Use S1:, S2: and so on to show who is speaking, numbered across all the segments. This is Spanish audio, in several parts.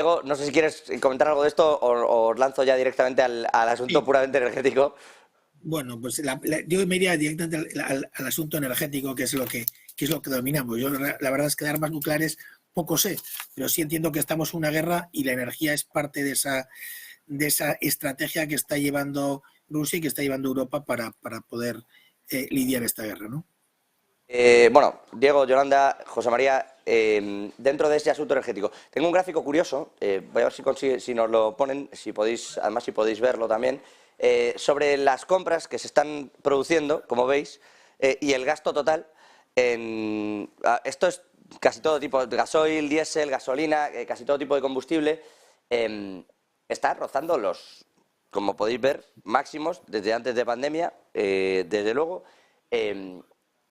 S1: Diego, no sé si quieres comentar algo de esto o os lanzo ya directamente al asunto
S2: Sí.
S1: puramente energético.
S2: Bueno, pues yo me iría directamente al asunto energético, que es lo que dominamos. Yo la verdad es que de armas nucleares poco sé, pero sí entiendo que estamos en una guerra y la energía es parte de esa estrategia que está llevando Rusia y que está llevando Europa para poder lidiar esta guerra, ¿no?
S1: Bueno, Diego, Yolanda, José María, dentro de este asunto energético, tengo un gráfico curioso, voy a ver si nos lo ponen, si podéis, además si podéis verlo también, sobre las compras que se están produciendo, como veis, y el gasto total. Esto es casi todo tipo de gasoil, diésel, gasolina, casi todo tipo de combustible. Está rozando como podéis ver, máximos desde antes de pandemia, desde luego.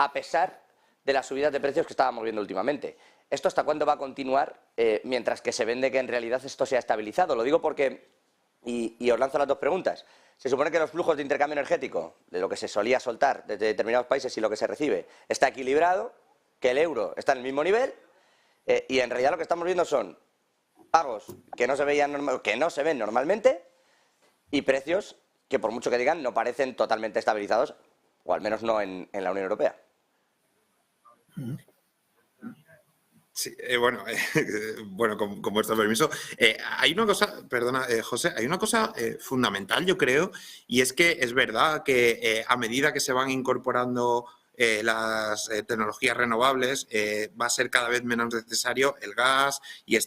S1: A pesar de las subidas de precios que estábamos viendo últimamente. ¿Esto hasta cuándo va a continuar mientras que se vende que en realidad esto se ha estabilizado? Lo digo porque, y os lanzo las dos preguntas, se supone que los flujos de intercambio energético, de lo que se solía soltar desde determinados países y lo que se recibe, está equilibrado, que el euro está en el mismo nivel, y en realidad lo que estamos viendo son pagos que no se veían que no se ven normalmente y precios que, por mucho que digan, no parecen totalmente estabilizados, o al menos no en la Unión Europea.
S3: Sí, bueno, bueno, con vuestro permiso. Hay una cosa, perdona, José, hay una cosa fundamental, yo creo, y es que es verdad que a medida que se van incorporando las tecnologías renovables, va a ser cada vez menos necesario el gas y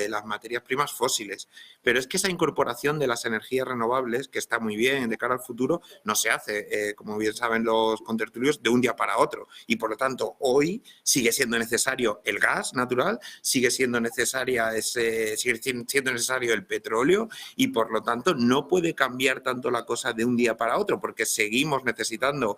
S3: las materias primas fósiles. Pero es que esa incorporación de las energías renovables, que está muy bien de cara al futuro, no se hace, como bien saben los contertulios, de un día para otro. Y por lo tanto, hoy sigue siendo necesario el gas natural, sigue siendo necesario el petróleo y por lo tanto no puede cambiar tanto la cosa de un día para otro porque seguimos necesitando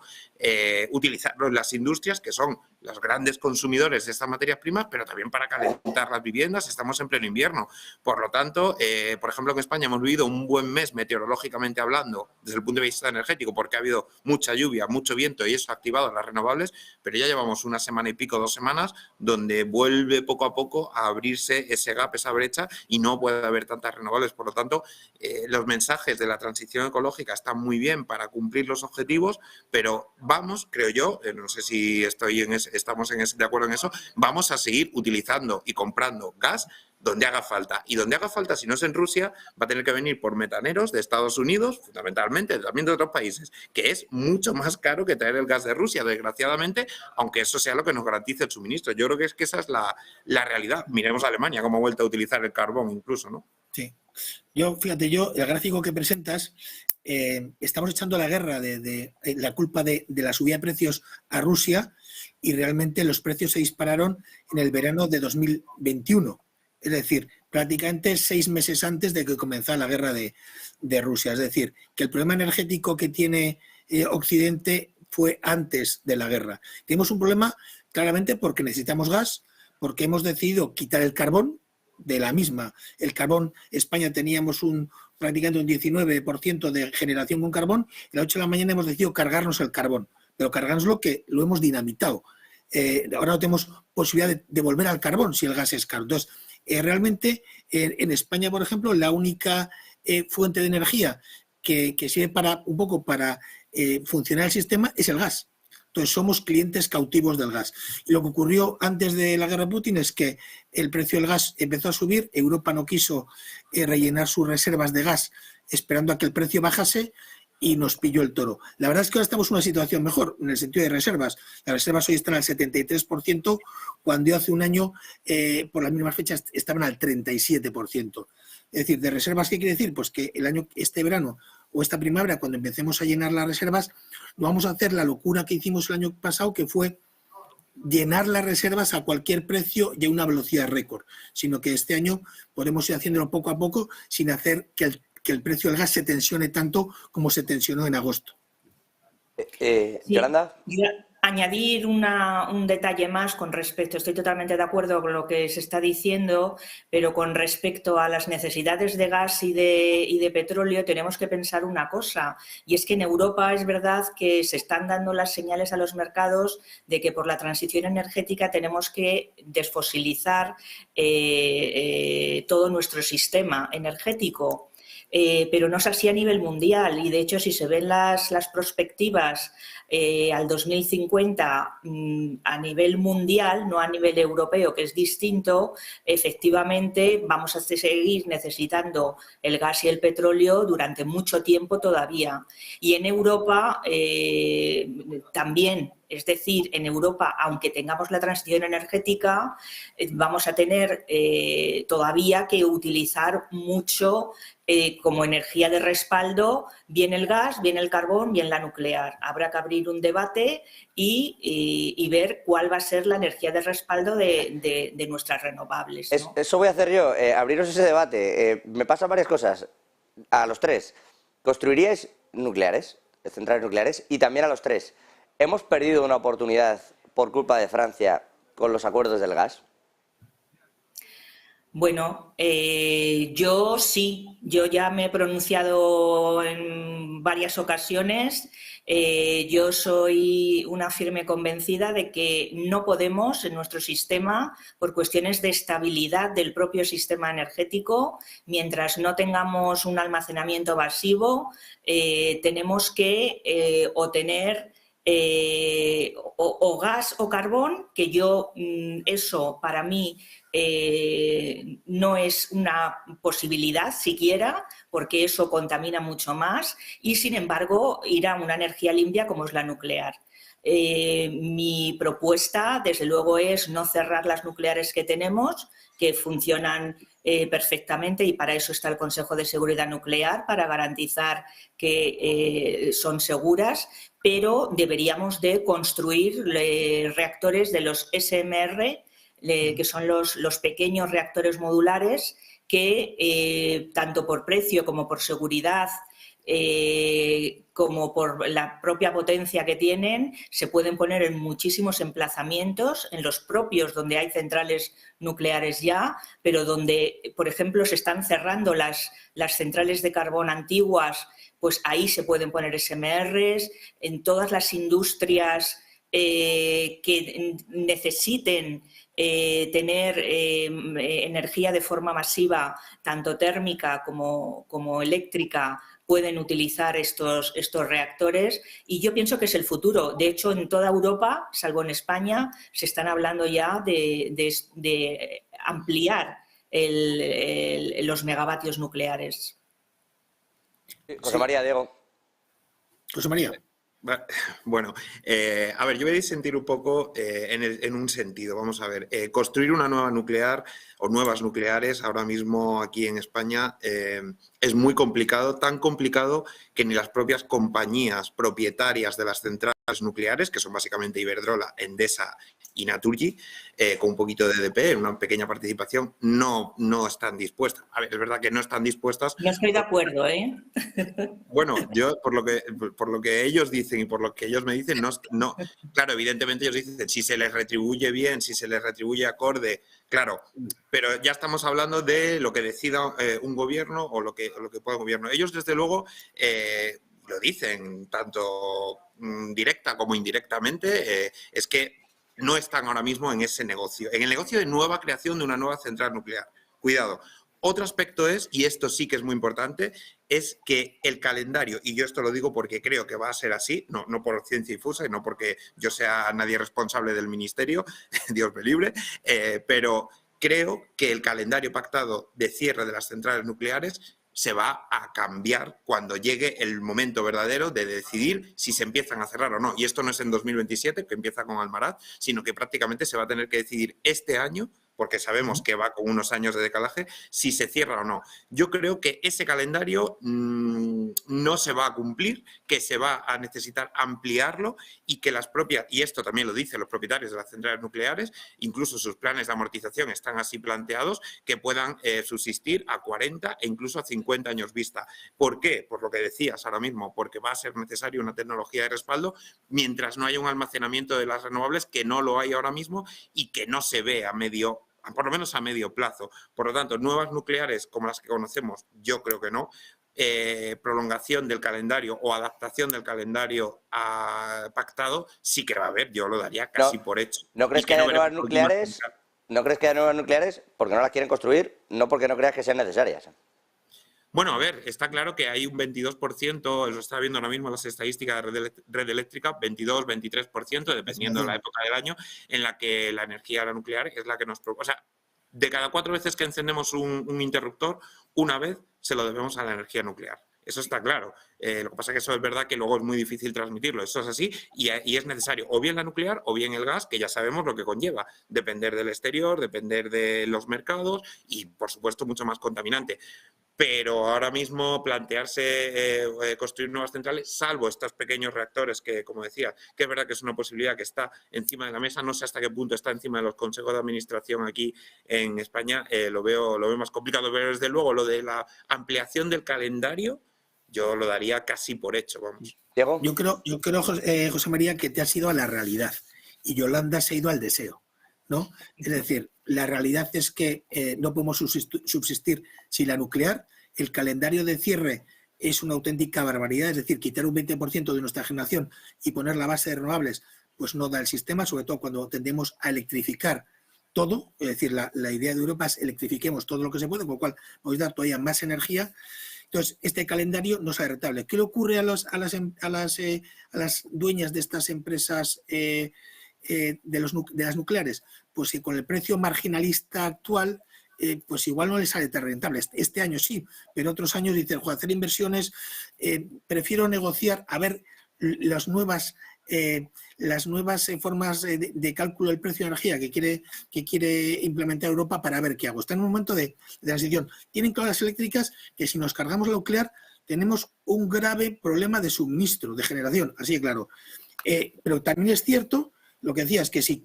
S3: utilizarlo en las industrias, que son los grandes consumidores de estas materias primas, pero también para calentar las viviendas. Estamos en pleno invierno. Por lo tanto, por ejemplo, en España hemos vivido un buen mes meteorológicamente hablando desde el punto de vista energético porque ha habido mucha lluvia, mucho viento y eso ha activado las renovables, pero ya llevamos una semana y pico, 2 semanas, donde vuelve poco a poco a abrirse ese gap, esa brecha y no puede haber tantas renovables. Por lo tanto, los mensajes de la transición ecológica están muy bien para cumplir los objetivos, pero vamos, creo yo, no sé si estamos de acuerdo en eso, vamos a seguir utilizando y comprando gas donde haga falta. Y donde haga falta, si no es en Rusia, va a tener que venir por metaneros de Estados Unidos, fundamentalmente, también de otros países, que es mucho más caro que traer el gas de Rusia, desgraciadamente, aunque eso sea lo que nos garantice el suministro. Yo creo que esa es la realidad. Miremos a Alemania, cómo ha vuelto a utilizar el carbón incluso, ¿no?
S2: Sí. Fíjate, el gráfico que presentas, estamos echando la guerra la culpa de la subida de precios a Rusia y realmente los precios se dispararon en el verano de 2021. Es decir, prácticamente 6 meses antes de que comenzara la guerra de Rusia. Es decir, que el problema energético que tiene Occidente fue antes de la guerra. Tenemos un problema claramente porque necesitamos gas, porque hemos decidido quitar el carbón de la misma. El carbón, España teníamos prácticamente un 19% de generación con carbón y a las 8 de la mañana hemos decidido cargarnos el carbón, pero cargarnos que lo hemos dinamitado. Ahora no tenemos posibilidad de volver al carbón si el gas es caro. Entonces, realmente en España, por ejemplo, la única fuente de energía que sirve un poco para funcionar el sistema es el gas. Entonces somos clientes cautivos del gas. Y lo que ocurrió antes de la guerra de Putin es que el precio del gas empezó a subir, Europa no quiso rellenar sus reservas de gas esperando a que el precio bajase y nos pilló el toro. La verdad es que ahora estamos en una situación mejor en el sentido de reservas. Las reservas hoy están al 73%, cuando hace un año, por las mismas fechas, estaban al 37%. Es decir, ¿de reservas qué quiere decir? Pues que este verano o esta primavera, cuando empecemos a llenar las reservas, no vamos a hacer la locura que hicimos el año pasado, que fue llenar las reservas a cualquier precio y a una velocidad récord, sino que este año podemos ir haciéndolo poco a poco sin hacer que el precio del gas se tensione tanto como se tensionó en agosto.
S1: Yolanda.
S4: añadir un detalle más con respecto, estoy totalmente de acuerdo con lo que se está diciendo, pero con respecto a las necesidades de gas y de petróleo tenemos que pensar una cosa, y es que en Europa es verdad que se están dando las señales a los mercados de que por la transición energética tenemos que desfosilizar todo nuestro sistema energético. Pero no es así a nivel mundial y, de hecho, si se ven las perspectivas al 2050 a nivel mundial, no a nivel europeo, que es distinto, efectivamente vamos a seguir necesitando el gas y el petróleo durante mucho tiempo todavía. Y en Europa también. Es decir, en Europa, aunque tengamos la transición energética, vamos a tener todavía que utilizar mucho como energía de respaldo, bien el gas, bien el carbón, bien la nuclear. Habrá que abrir un debate y ver cuál va a ser la energía de respaldo de nuestras renovables, ¿no?
S1: Eso voy a hacer yo, abriros ese debate. Me pasan varias cosas. A los tres, ¿construiríais nucleares, centrales nucleares? Y también a los tres, ¿hemos perdido una oportunidad por culpa de Francia con los acuerdos del gas?
S4: Bueno, yo sí, yo ya me he pronunciado en varias ocasiones. Yo soy una firme convencida de que no podemos en nuestro sistema, por cuestiones de estabilidad del propio sistema energético, mientras no tengamos un almacenamiento masivo, tenemos que o tener o gas o carbón, que yo eso para mí no es una posibilidad siquiera, porque eso contamina mucho más y, sin embargo, ir a una energía limpia como es la nuclear. Mi propuesta, desde luego, es no cerrar las nucleares que tenemos, que funcionan perfectamente, y para eso está el Consejo de Seguridad Nuclear, para garantizar que son seguras, pero deberíamos de construir reactores de los SMR, que son los pequeños reactores modulares que, tanto por precio como por seguridad, como por la propia potencia que tienen, se pueden poner en muchísimos emplazamientos, en los propios donde hay centrales nucleares ya, pero donde, por ejemplo, se están cerrando las centrales de carbón antiguas, pues ahí se pueden poner SMRs, en todas las industrias que necesiten tener energía de forma masiva, tanto térmica como eléctrica, pueden utilizar estos reactores, y yo pienso que es el futuro. De hecho, en toda Europa, salvo en España, se están hablando ya de ampliar los megavatios nucleares.
S1: José María, Diego.
S2: José María.
S3: Bueno, a ver, yo voy a disentir un poco en un sentido. Vamos a ver, construir una nueva nuclear o nuevas nucleares ahora mismo aquí en España es muy complicado, tan complicado que ni las propias compañías propietarias de las centrales nucleares, que son básicamente Iberdrola, Endesa y Naturgy, con un poquito de EDP, una pequeña participación, no están dispuestas. A ver, es verdad que no están dispuestas.
S4: No estoy de acuerdo, ¿eh?
S3: Bueno, yo por lo que ellos dicen y por lo que ellos me dicen, no. Claro, evidentemente ellos dicen si se les retribuye bien, si se les retribuye acorde, claro, pero ya estamos hablando de lo que decida un gobierno o lo que pueda el gobierno. Ellos, desde luego, lo dicen tanto directa como indirectamente, es que no están ahora mismo en ese negocio, en el negocio de nueva creación de una nueva central nuclear. Cuidado. Otro aspecto es, y esto sí que es muy importante, es que el calendario, y yo esto lo digo porque creo que va a ser así, no por ciencia infusa y no porque yo sea nadie responsable del ministerio, Dios me libre, pero creo que el calendario pactado de cierre de las centrales nucleares se va a cambiar cuando llegue el momento verdadero de decidir si se empiezan a cerrar o no. Y esto no es en 2027, que empieza con Almaraz, sino que prácticamente se va a tener que decidir este año porque sabemos que va con unos años de decalaje, si se cierra o no. Yo creo que ese calendario no se va a cumplir, que se va a necesitar ampliarlo y que las propias, y esto también lo dicen los propietarios de las centrales nucleares, incluso sus planes de amortización están así planteados, que puedan subsistir a 40 e incluso a 50 años vista. ¿Por qué? Por lo que decías ahora mismo, porque va a ser necesario una tecnología de respaldo mientras no haya un almacenamiento de las renovables, que no lo hay ahora mismo y que no se ve por lo menos a medio plazo. Por lo tanto, nuevas nucleares como las que conocemos, yo creo que no. Prolongación del calendario o adaptación del calendario pactado, sí que va a haber, yo lo daría casi por hecho.
S1: ¿No crees que haya nuevas nucleares? ¿No crees que haya nuevas nucleares porque no las quieren construir? No porque no creas que sean necesarias.
S3: Bueno, a ver, está claro que hay un 22%, lo está viendo ahora mismo las estadísticas de red eléctrica, 22, 23%, dependiendo de la época del año, en la que la energía nuclear es la que nos preocupa. O sea, de cada 4 veces que encendemos un interruptor, una vez se lo debemos a la energía nuclear. Eso está claro. Lo que pasa es que eso es verdad que luego es muy difícil transmitirlo. Eso es así y es necesario o bien la nuclear o bien el gas, que ya sabemos lo que conlleva. Depender del exterior, depender de los mercados y, por supuesto, mucho más contaminante. Pero ahora mismo plantearse construir nuevas centrales, salvo estos pequeños reactores que, como decía, que es verdad que es una posibilidad que está encima de la mesa, no sé hasta qué punto está encima de los consejos de administración aquí en España, lo veo más complicado, pero desde luego lo de la ampliación del calendario yo lo daría casi por hecho, vamos.
S1: ¿Diego?
S2: Yo creo José María, que te has ido a la realidad y Yolanda se ha ido al deseo, ¿no? Es decir, la realidad es que no podemos subsistir sin la nuclear. El calendario de cierre es una auténtica barbaridad, es decir, quitar un 20% de nuestra generación y poner la base de renovables, pues no da el sistema, sobre todo cuando tendemos a electrificar todo, es decir, la idea de Europa es electrifiquemos todo lo que se puede, con lo cual podemos dar todavía más energía. Entonces, este calendario no es rentable. ¿Qué le ocurre a las dueñas de estas empresas de las nucleares? Pues que con el precio marginalista actual, pues igual no les sale tan rentable. Este año sí, pero otros años dicen, hacer inversiones, prefiero negociar, a ver las nuevas formas de cálculo del precio de energía que quiere implementar Europa para ver qué hago. Está en un momento de transición. Tienen claro las eléctricas que si nos cargamos la nuclear tenemos un grave problema de suministro, de generación, así de claro. Pero también es cierto, lo que decías, que si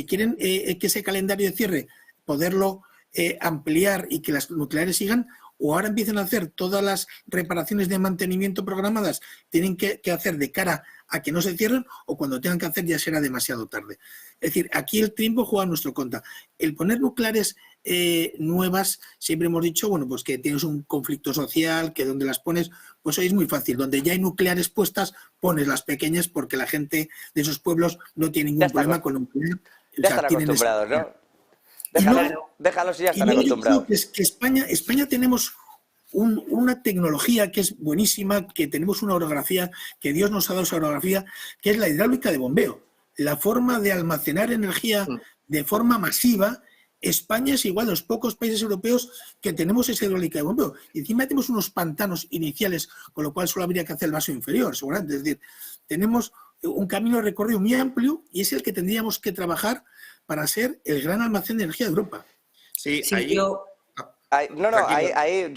S2: quieren que ese calendario de cierre poderlo ampliar y que las nucleares sigan, o ahora empiezan a hacer todas las reparaciones de mantenimiento programadas, tienen que hacer de cara a que no se cierren, o cuando tengan que hacer ya será demasiado tarde. Es decir, aquí el tiempo juega a nuestro contra. El poner nucleares nuevas, siempre hemos dicho, bueno, pues que tienes un conflicto social, que donde las pones, pues hoy es muy fácil. Donde ya hay nucleares puestas, pones las pequeñas porque la gente de esos pueblos no tiene ningún problema con nuclear.
S1: Ya están acostumbrados, ¿no? Déjalos y ya están acostumbrados.
S2: Es que España tenemos una tecnología que es buenísima, que tenemos una orografía, que Dios nos ha dado esa orografía, que es la hidráulica de bombeo. La forma de almacenar energía de forma masiva. España es igual a los pocos países europeos que tenemos esa hidráulica de bombeo. Y encima tenemos unos pantanos iniciales, con lo cual solo habría que hacer el vaso inferior, seguramente. Es decir, tenemos un camino recorrido muy amplio y es el que tendríamos que trabajar para ser el gran almacén de energía de Europa.
S3: Sí,
S4: Sí,
S3: ahí...
S1: Ahí